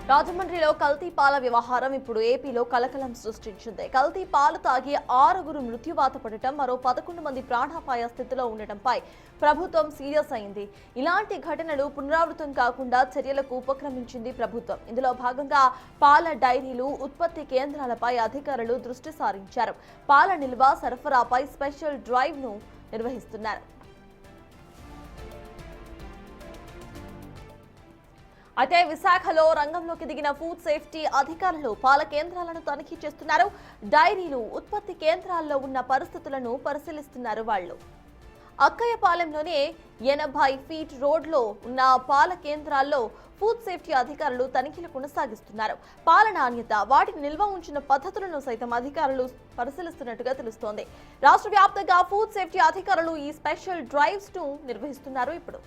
రాజమండ్రిలో కల్తీ పాల వ్యవహారం ఇప్పుడు ఏపీలో కలకలం సృష్టించింది. కల్తీ పాలు తాగి 6గురు మృత్యువాత పడటం, మరో 11 మంది ప్రాణాపాయ స్థితిలో ఉండటంపై ప్రభుత్వం సీరియస్ అయింది. ఇలాంటి ఘటనలు పునరావృతం కాకుండా చర్యలకు ఉపక్రమించింది ప్రభుత్వం. ఇందులో భాగంగా పాల డైరీలు, ఉత్పత్తి కేంద్రాలపై అధికారులు దృష్టి సారించారు. పాల నిల్వ, సరఫరాపై స్పెషల్ డ్రైవ్ ను నిర్వహిస్తున్నారు. అయితే విశాఖలో రంగంలోకి దిగిన ఫుడ్ సేఫ్టీ అధికారులు పాల కేంద్రాలను తనిఖీ చేస్తున్నారు. డైరీలు, ఉత్పత్తి కేంద్రాల్లో ఉన్న పరిస్థితులను పరిశీలిస్తున్నారు. వాళ్ళు అక్కయ్యపాలెంలోనే 80 ఫీట్ రోడ్లో ఉన్న పాల కేంద్రాల్లో ఫుడ్ సేఫ్టీ అధికారులు తనిఖీలు కొనసాగిస్తున్నారు. పాల నాణ్యత, వాటిని నిల్వ ఉంచిన పద్ధతులను సైతం అధికారులు పరిశీలిస్తున్నట్టుగా తెలుస్తోంది. రాష్ట్ర వ్యాప్తంగా ఫుడ్ సేఫ్టీ అధికారులు ఈ స్పెషల్ డ్రైవ్స్ ను నిర్వహిస్తున్నారు. ఇప్పుడు